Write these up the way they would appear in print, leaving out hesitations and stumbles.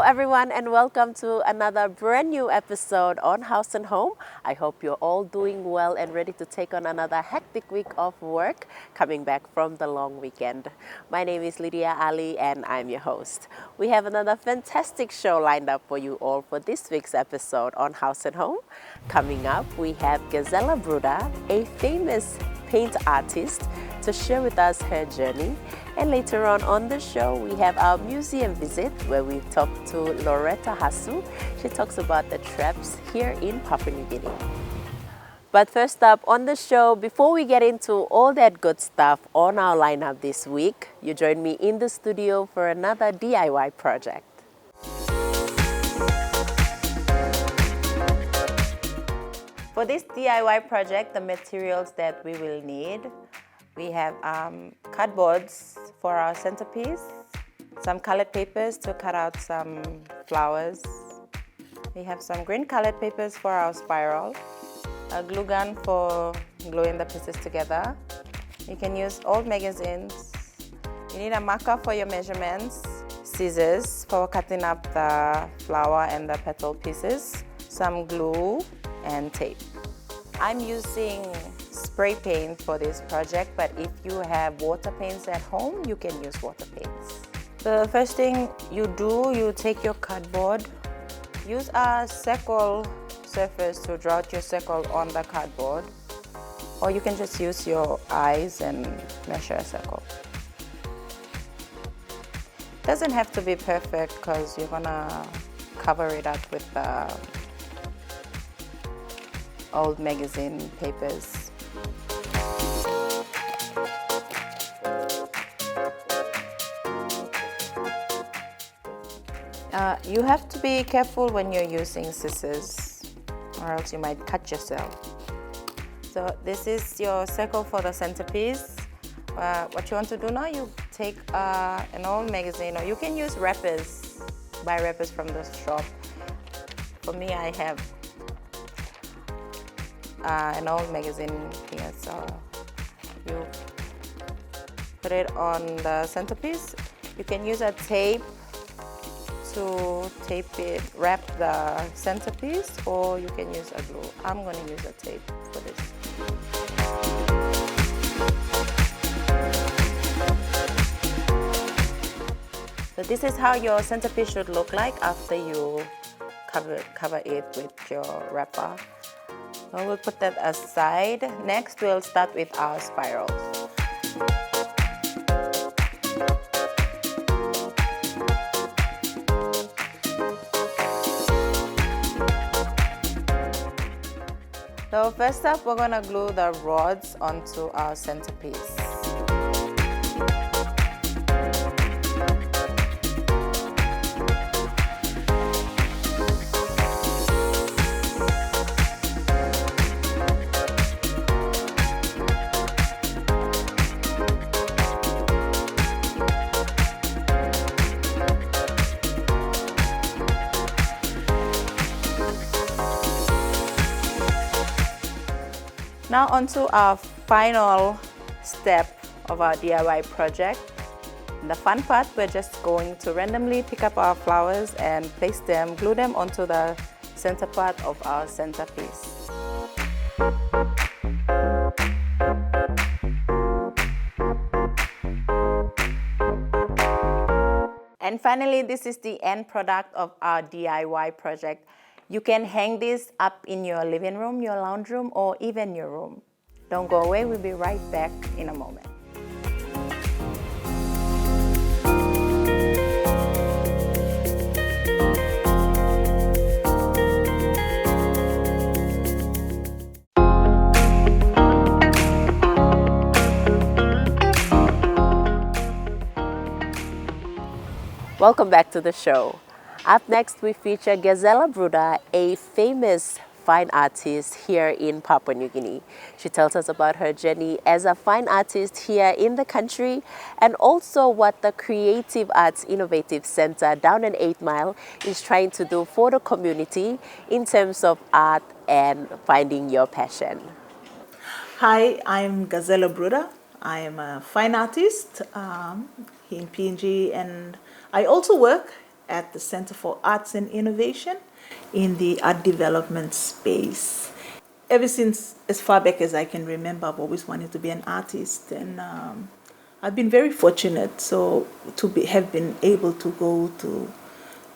everyone, and welcome to another brand new episode on House and Home. I hope you're all doing well and ready to take on another hectic week of work coming back from the long weekend. My name is Lydia Ali and I'm your host. We have another fantastic show lined up for you all for this week's episode on House and Home. Coming up, we have Gazella Bruda, a famous paint artist, to share with us her journey. And later on the show, we have our museum visit where we talk to Loretta Hasu. She talks about the traps here in Papua New Guinea. But first up on the show, before we get into all that good stuff on our lineup this week, you join me in the studio for another DIY project. For this DIY project, the materials that we will need, we have cardboards for our centerpiece, some colored papers to cut out some flowers. We have some green colored papers for our spiral, a glue gun for gluing the pieces together. You can use old magazines. You need a marker for your measurements, scissors for cutting up the flower and the petal pieces, some glue, and tape. I'm using spray paint for this project, but if you have water paints at home, you can use water paints. The first thing you do, you take your cardboard, use a circle surface to draw out your circle on the cardboard, or you can just use your eyes and measure a circle. It doesn't have to be perfect because you're gonna cover it up with the old magazine papers. You have to be careful when you're using scissors or else you might cut yourself. So this is your circle for the centerpiece. What you want to do now, you take an old magazine, or you can use wrappers, buy wrappers from the shop. For me, I have an old magazine here, so you put it on the centerpiece. You can use a tape to tape it, wrap the centerpiece, or you can use a glue. I'm going to use a tape for this. So this is how your centerpiece should look like after you cover it with your wrapper. So we'll put that aside. Next, we'll start with our spirals. So first up, we're gonna glue the rods onto our centerpiece. Now onto our final step of our DIY project. The fun part, we're just going to randomly pick up our flowers and place them, glue them onto the center part of our centerpiece. And finally, this is the end product of our DIY project. You can hang this up in your living room, your lounge room, or even your room. Don't go away, we'll be right back in a moment. Welcome back to the show. Up next, we feature Gazella Bruda, a famous fine artist here in Papua New Guinea. She tells us about her journey as a fine artist here in the country and also what the Creative Arts Innovative Center down in 8 Mile is trying to do for the community in terms of art and finding your passion. Hi, I'm Gazella Bruda. I am a fine artist in PNG, and I also work at the Center for Arts and Innovation in the art development space. Ever since as far back as I can remember, I've always wanted to be an artist, and I've been very fortunate have been able to go to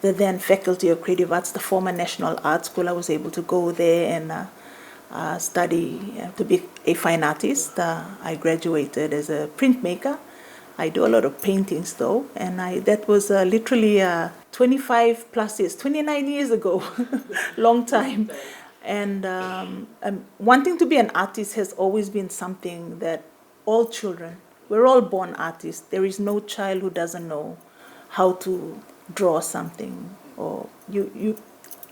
the then Faculty of Creative Arts, the former National Art School. I was able to go there and study to be a fine artist. I graduated as a printmaker. I do a lot of paintings though, and that was literally 25 plus years, 29 years ago, long time. And wanting to be an artist has always been something that all children, we're all born artists. There is no child who doesn't know how to draw something, or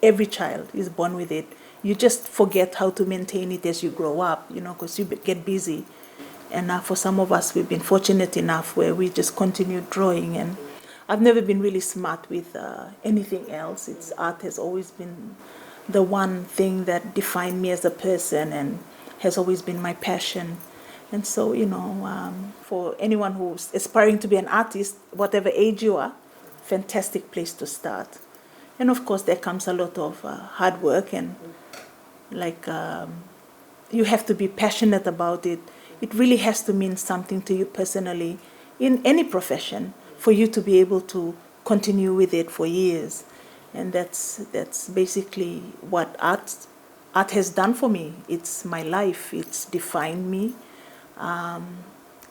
every child is born with it. You just forget how to maintain it as you grow up, because you get busy. And for some of us, we've been fortunate enough where we just continue drawing. And I've never been really smart with anything else. Art has always been the one thing that defined me as a person and has always been my passion. And so, for anyone who's aspiring to be an artist, whatever age you are, fantastic place to start. And of course, there comes a lot of hard work, and you have to be passionate about it. It really has to mean something to you personally in any profession for you to be able to continue with it for years. And that's basically what art has done for me. It's my life. It's defined me.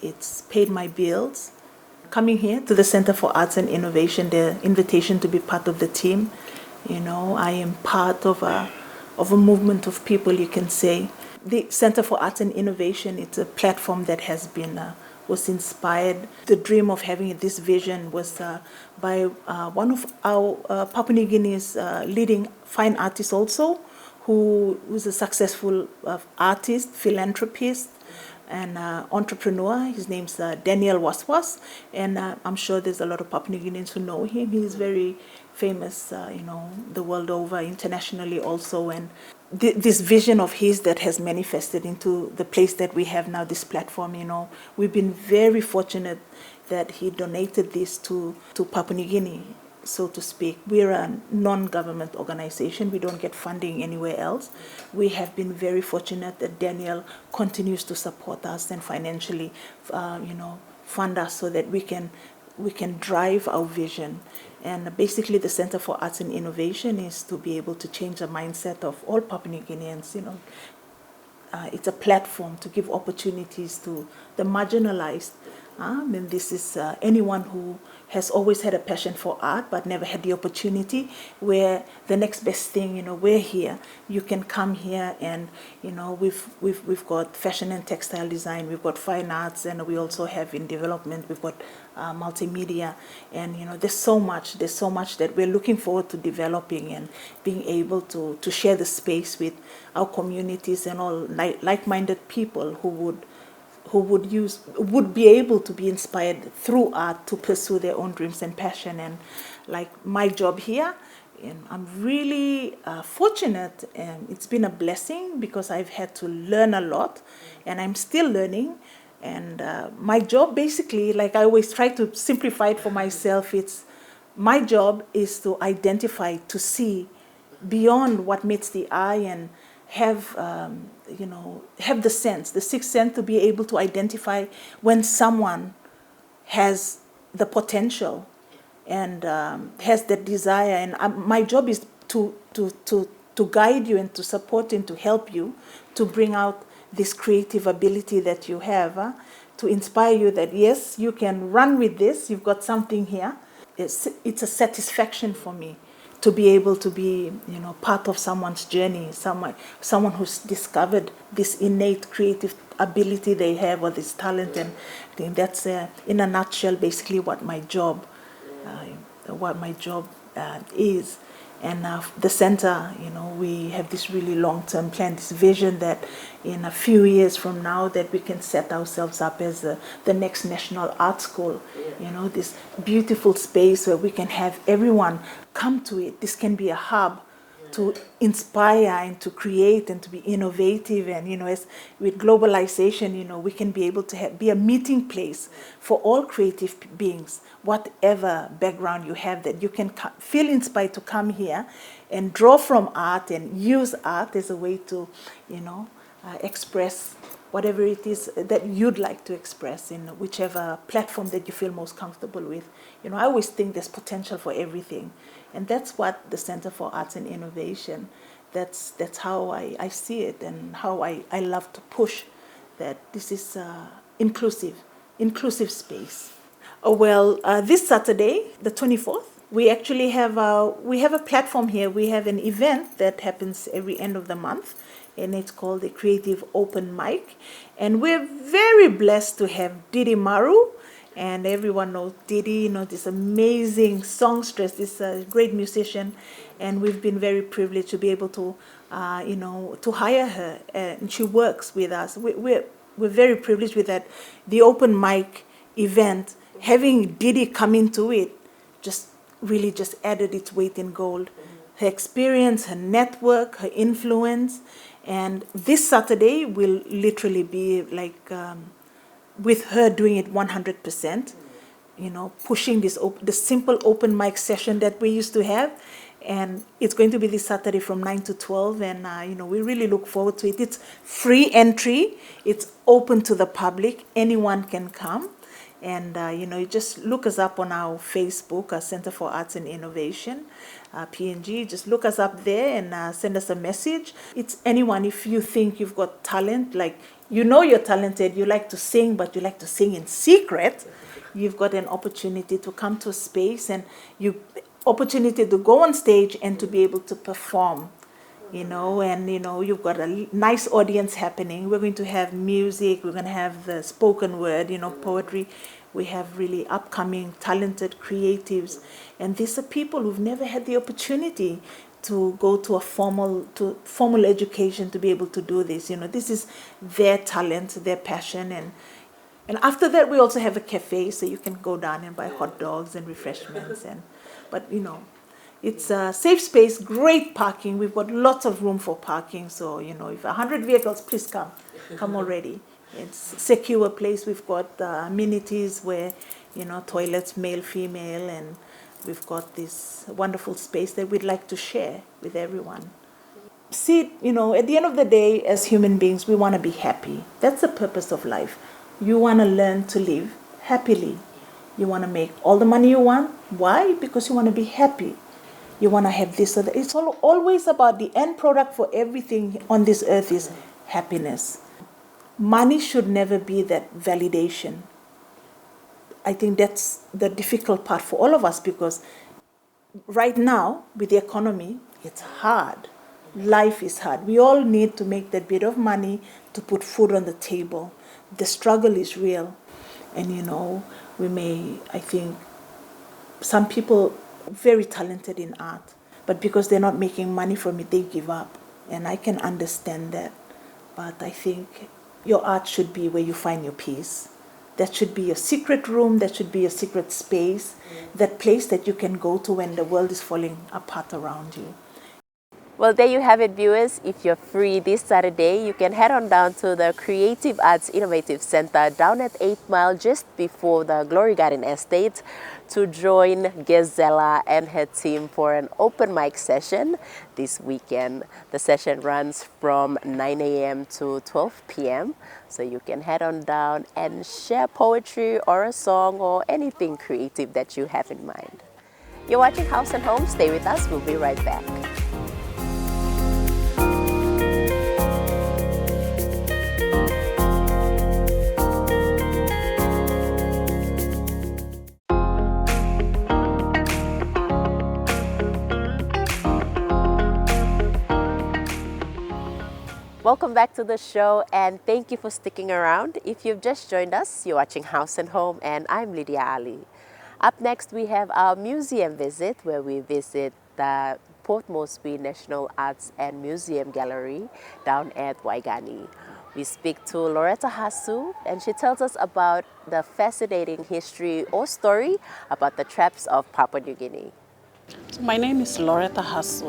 It's paid my bills. Coming here to the Center for Arts and Innovation, the invitation to be part of the team, I am part of a movement of people, you can say. The Center for Arts and Innovation, it's a platform that was inspired. The dream of having this vision was by one of our Papua New Guinea's leading fine artists also, who was a successful artist, philanthropist, and entrepreneur. His name's Daniel Waswas, and I'm sure there's a lot of Papua New Guineans who know him. He's very famous, the world over, internationally also, and this vision of his that has manifested into the place that we have now, this platform, we've been very fortunate that he donated this to Papua New Guinea, so to speak. We're a non-government organization. We don't get funding anywhere else. We have been very fortunate that Daniel continues to support us and financially, fund us so that we can drive our vision. And basically, the Center for Arts and Innovation is to be able to change the mindset of all Papua New Guineans. It's a platform to give opportunities to the marginalized. And this is anyone who has always had a passion for art but never had the opportunity, where the next best thing, we're here. You can come here, and we've got fashion and textile design, we've got fine arts, and we also have in development, we've got multimedia, and there's so much that we're looking forward to developing and being able to share the space with our communities and all like-minded people who would be able to be inspired through art to pursue their own dreams and passion. And like my job here, and I'm really fortunate, and it's been a blessing because I've had to learn a lot, and I'm still learning. And my job, basically, like I always try to simplify it for myself, my job is to identify, to see beyond what meets the eye, and have the sense, the sixth sense, to be able to identify when someone has the potential and has that desire. And my job is to guide you and to support and to help you to bring out this creative ability that you have, to inspire you that yes, you can run with this. You've got something here. It's a satisfaction for me to be able to be, part of someone's journey, someone who's discovered this innate creative ability they have, or this talent. And I think that's, in a nutshell, basically what my job is. And the center, we have this really long-term plan, this vision that in a few years from now that we can set ourselves up as the next National Art School, this beautiful space where we can have everyone come to it. This can be a hub to inspire and to create and to be innovative. And as with globalization, we can be able to be a meeting place for all creative beings, whatever background you have, that you can feel inspired to come here and draw from art and use art as a way to express whatever it is that you'd like to express in whichever platform that you feel most comfortable with. I always think there's potential for everything. And that's what the Center for Arts and Innovation, that's how I see it, and how I love to push that this is inclusive space. This Saturday, the 24th, we actually have a platform here. We have an event that happens every end of the month, and it's called the Creative Open Mic. And we're very blessed to have Didi Maru, and everyone knows Didi, this amazing songstress, this great musician, and we've been very privileged to be able to, to hire her, and she works with us. We're very privileged with that. The open mic event, having Didi come into it, just really just added its weight in gold. Her experience, her network, her influence, and this Saturday will literally be like with her doing it 100%, pushing the simple open mic session that we used to have. And it's going to be this Saturday from 9 to 12. And, we really look forward to it. It's free entry. It's open to the public. Anyone can come. And, you just look us up on our Facebook, our Center for Arts and Innovation, PNG. Just look us up there and send us a message. It's anyone. If you think you've got talent, like, you're talented, you like to sing, but you like to sing in secret, you've got an opportunity to come to a space, and opportunity to go on stage and to be able to perform, and you've got a nice audience happening. We're going to have music, we're going to have the spoken word, poetry. We have really upcoming talented creatives, and these are people who've never had the opportunity to go to a formal education to be able to do this. This is their talent, their passion. And after that, we also have a cafe, so you can go down and buy hot dogs and refreshments. But it's a safe space, great parking. We've got lots of room for parking. So, if 100 vehicles, please come already. It's a secure place. We've got amenities where, toilets, male, female, and we've got this wonderful space that we'd like to share with everyone. See, at the end of the day, as human beings, we want to be happy. That's the purpose of life. You want to learn to live happily. You want to make all the money you want. Why? Because you want to be happy. You want to have this or that. It's always about the end product for everything on this earth is happiness. Money should never be that validation. I think that's the difficult part for all of us, because right now, with the economy, it's hard. Life is hard. We all need to make that bit of money to put food on the table. The struggle is real. And, I think, some people very talented in art, but because they're not making money from it, they give up. And I can understand that. But I think your art should be where you find your peace. That should be your secret room. That should be your secret space. That place that you can go to when the world is falling apart around you. Well, there you have it, viewers. If you're free this Saturday, you can head on down to the Creative Arts Innovative Center down at 8 Mile, just before the Glory Garden Estate, to join Gazella and her team for an open mic session this weekend. The session runs from 9 a.m. to 12 p.m. So you can head on down and share poetry or a song or anything creative that you have in mind. You're watching House and Home. Stay with us. We'll be right back. Welcome back to the show, and thank you for sticking around. If you've just joined us, you're watching House and Home, and I'm Lydia Ali. Up next, we have our museum visit, where we visit the Port Moresby National Arts and Museum Gallery down at Waigani. We speak to Loretta Hasu, and she tells us about the fascinating history or story about the traps of Papua New Guinea. So my name is Loretta Haus.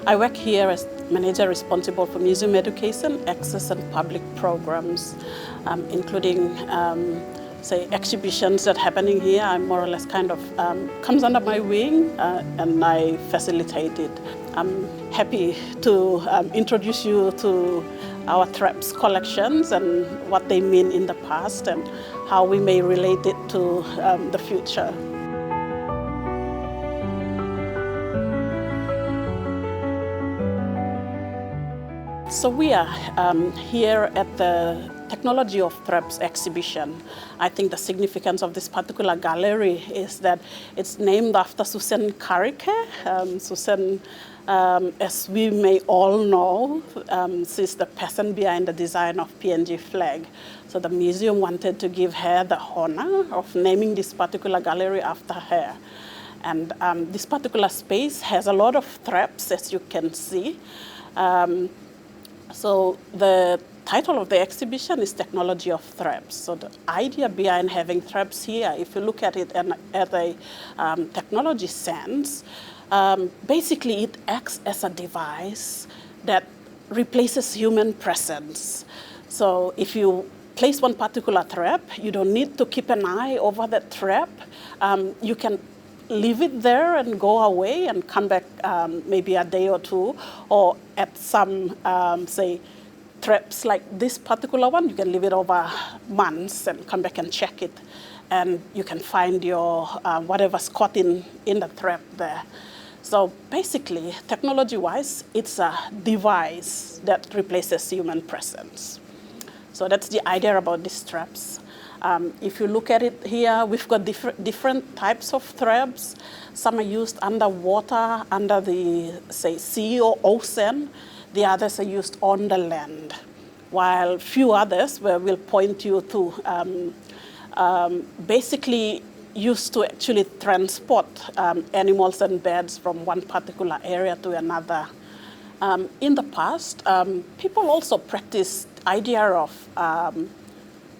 I work here as manager responsible for museum education, access and public programs, including say exhibitions that are happening here. I'm more or less kind of comes under my wing and I facilitate it. I'm happy to introduce you to our traps collections and what they mean in the past and how we may relate it to the future. So we are here at the Technology of Traps exhibition. I think the significance of this particular gallery is that it's named after Susan Karike. Susan, as we may all know, she's the person behind the design of PNG flag. So the museum wanted to give her the honor of naming this particular gallery after her. And this particular space has a lot of traps, as you can see. So the title of the exhibition is Technology of Traps. So the idea behind having traps here, if you look at it at a technology sense, basically it acts as a device that replaces human presence. So if you place one particular trap, you don't need to keep an eye over that trap. You can leave it there and go away and come back maybe a day or two, or at some, say, traps like this particular one, you can leave it over months and come back and check it. And you can find your whatever's caught in the trap there. So basically, technology-wise, it's a device that replaces human presence. So that's the idea about these traps. If you look at it here, we've got different types of traps. Some are used underwater, under the, say, sea or ocean. The others are used on the land. While few others, where we'll point you to, basically used to actually transport animals and birds from one particular area to another. In the past, people also practiced idea of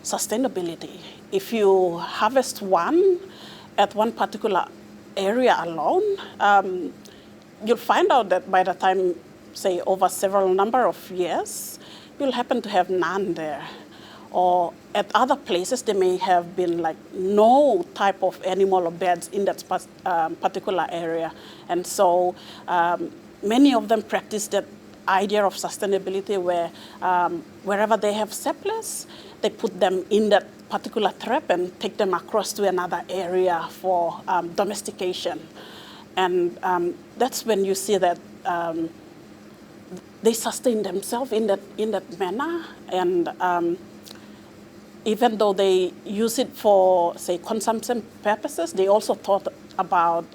sustainability. If you harvest one at one particular area alone, you'll find out that by the time, say, over several number of years, you'll happen to have none there. Or at other places, there may have been like no type of animal or birds in that particular area. And so many of them practice that idea of sustainability where wherever they have surplus, they put them in that particular trap and take them across to another area for domestication. And that's when you see that they sustain themselves in that manner. And even though they use it for, say, consumption purposes, they also thought about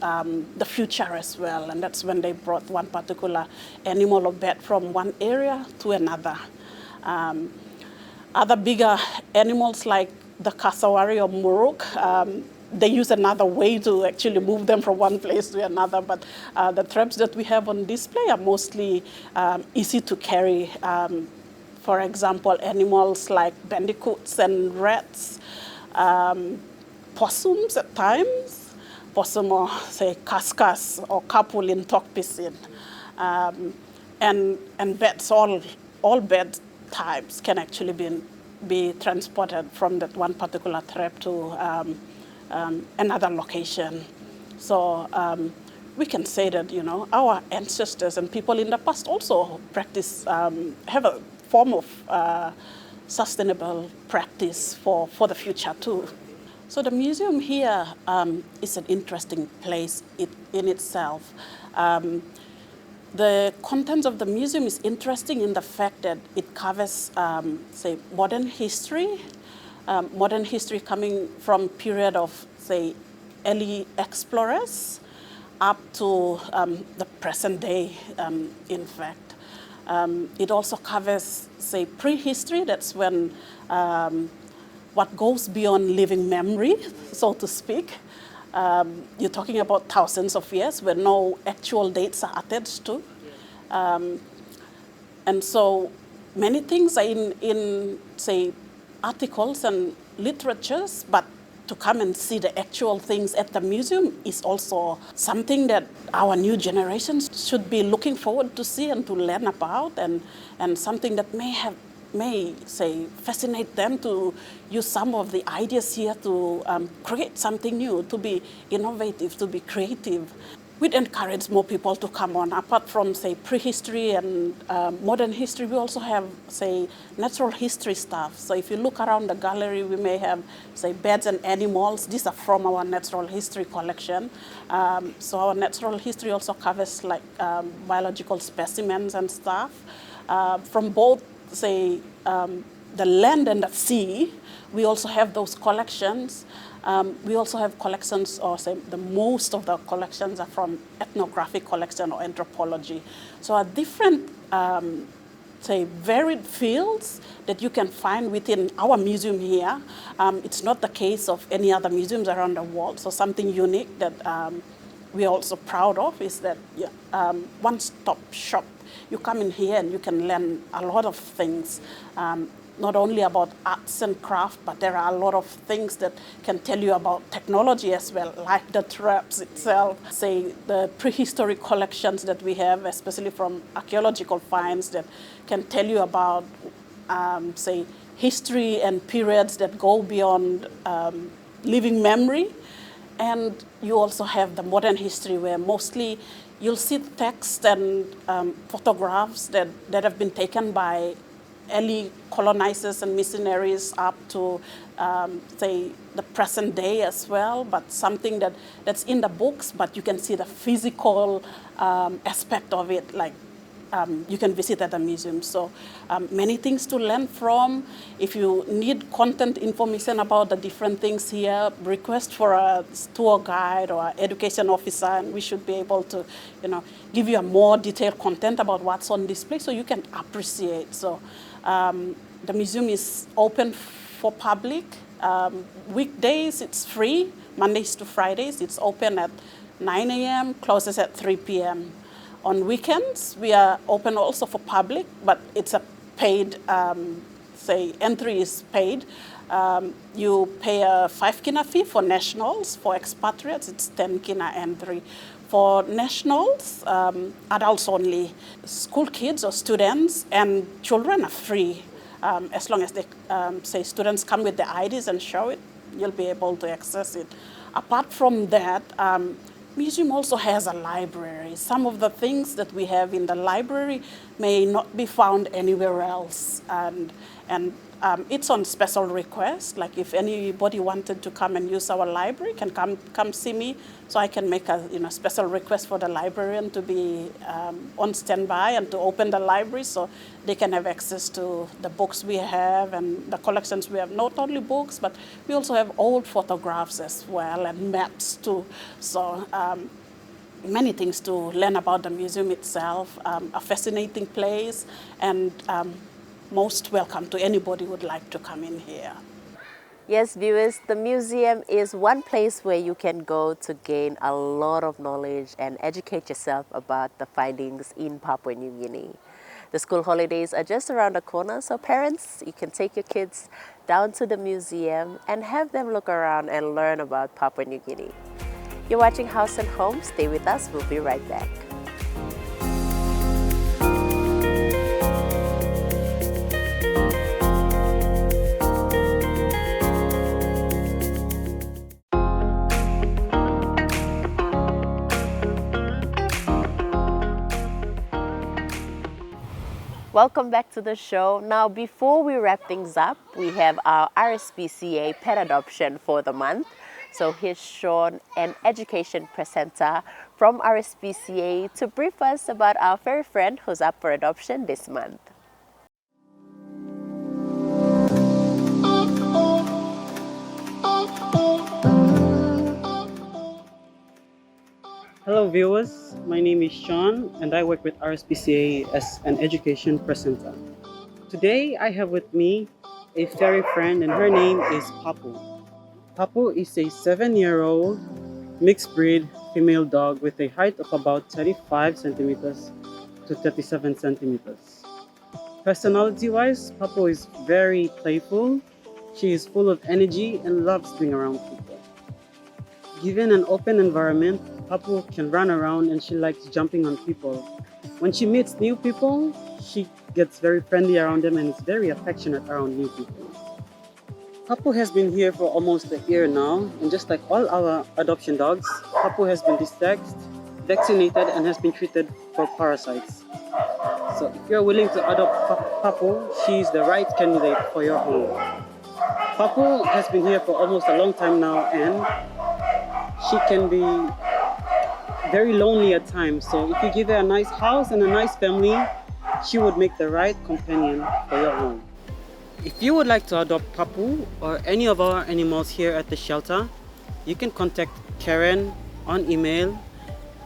the future as well. And that's when they brought one particular animal or bird from one area to another. Other bigger animals like the cassowary or muruk, they use another way to actually move them from one place to another. But the traps that we have on display are mostly easy to carry. For example, animals like bandicoots and rats, possums at times, possum or say kaskas or kapul in Tokpisin, and bats, all bird types can actually be transported from that one particular trap to another location. So we can say that, you know, our ancestors and people in the past also practice, have a form of sustainable practice for the future too. So the museum here is an interesting place in itself. The contents of the museum is interesting in the fact that it covers, say, modern history coming from period of, say, early explorers up to the present day, in fact. It also covers, say, prehistory. That's when what goes beyond living memory, so to speak. You're talking about thousands of years where no actual dates are attached to. And so many things are in, say, articles and literatures, but to come and see the actual things at the museum is also something that our new generations should be looking forward to see and to learn about, and something that may say fascinate them to use some of the ideas here to create something new, to be innovative, to be creative. We'd encourage more people to come on. Apart from, say, prehistory and modern history, we also have, say, natural history stuff. So if you look around the gallery, we may have, say, birds and animals. These are from our natural history collection. So our natural history also covers, like, biological specimens and stuff from both, say, the land and the sea. We also have those collections. We also have collections, or say the most of the collections are from ethnographic collection or anthropology. So are different, say, varied fields that you can find within our museum here. It's not the case of any other museums around the world. So something unique that we are also proud of is that one-stop shop. You come in here and you can learn a lot of things. Not only about arts and craft, but there are a lot of things that can tell you about technology as well, like the traps itself, say the prehistoric collections that we have, especially from archaeological finds that can tell you about, say, history and periods that go beyond living memory. And you also have the modern history where mostly you'll see text and photographs that have been taken by early colonizers and missionaries up to, say, the present day as well, but something that's in the books, but you can see the physical aspect of it, like you can visit at the museum. So many things to learn from. If you need content information about the different things here, request for a tour guide or an education officer, and we should be able to, give you a more detailed content about what's on display so you can appreciate. So the museum is open for public. Weekdays, it's free. Mondays to Fridays, it's open at 9 a.m., closes at 3 p.m. On weekends, we are open also for public, but it's a paid, say, entry is paid. You pay a 5 kina fee for nationals. For expatriates, it's 10 kina entry. For nationals, adults only. School kids or students and children are free. As long as they, say, students come with their IDs and show it, you'll be able to access it. Apart from that, museum also has a library. Some of the things that we have in the library may not be found anywhere else, and it's on special request. Like if anybody wanted to come and use our library, can come see me, so I can make a special request for the librarian to be on standby and to open the library so they can have access to the books we have and the collections we have. Not only books, but we also have old photographs as well and maps too. So many things to learn about the museum itself, a fascinating place, and most welcome to anybody who would like to come in here. Yes, viewers, the museum is one place where you can go to gain a lot of knowledge and educate yourself about the findings in Papua New Guinea. The school holidays are just around the corner, so parents, you can take your kids down to the museum and have them look around and learn about Papua New Guinea. You're watching House and Home. Stay with us. We'll be right back. Welcome back to the show. Now, before we wrap things up, we have our RSPCA pet adoption for the month. So here's Sean, an education presenter from RSPCA, to brief us about our furry friend who's up for adoption this month. Hello viewers, my name is Sean and I work with RSPCA as an education presenter. Today I have with me a furry friend and her name is Papu. Papu is a 7-year-old mixed breed female dog with a height of about 35 centimeters to 37 centimeters. Personality-wise, Papu is very playful. She is full of energy and loves being around people. Given an open environment, Papu can run around and she likes jumping on people. When she meets new people, she gets very friendly around them and is very affectionate around new people. Papu has been here for almost a year now, and just like all our adoption dogs, Papu has been desexed, vaccinated, and has been treated for parasites. So if you're willing to adopt Papu, she's the right candidate for your home. Papu has been here for almost a long time now, and she can be very lonely at times. So if you give her a nice house and a nice family, she would make the right companion for your home. If you would like to adopt Papu or any of our animals here at the shelter, you can contact Karen on email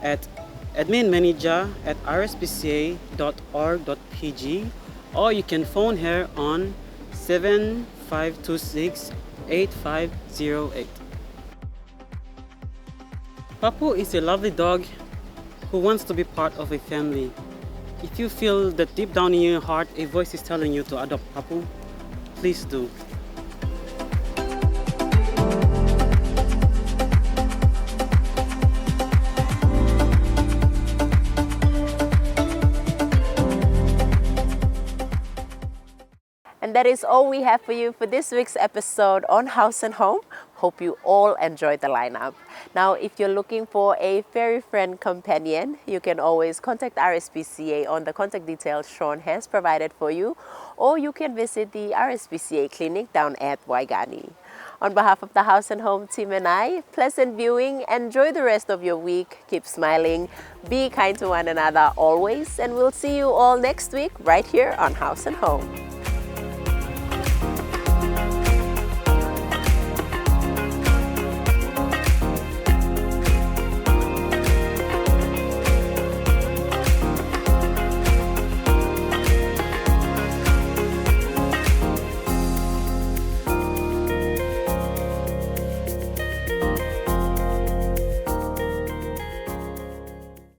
at adminmanager@rspca.org.pg, or you can phone her on 7526-8508. Papu is a lovely dog who wants to be part of a family. If you feel that deep down in your heart a voice is telling you to adopt Papu, please do. And that is all we have for you for this week's episode on House and Home. Hope you all enjoyed the lineup. Now, if you're looking for a furry friend companion, you can always contact RSPCA on the contact details Sean has provided for you, or you can visit the RSPCA clinic down at Waigani. On behalf of the House and Home team and I, pleasant viewing, enjoy the rest of your week, keep smiling, be kind to one another always, and we'll see you all next week right here on House and Home.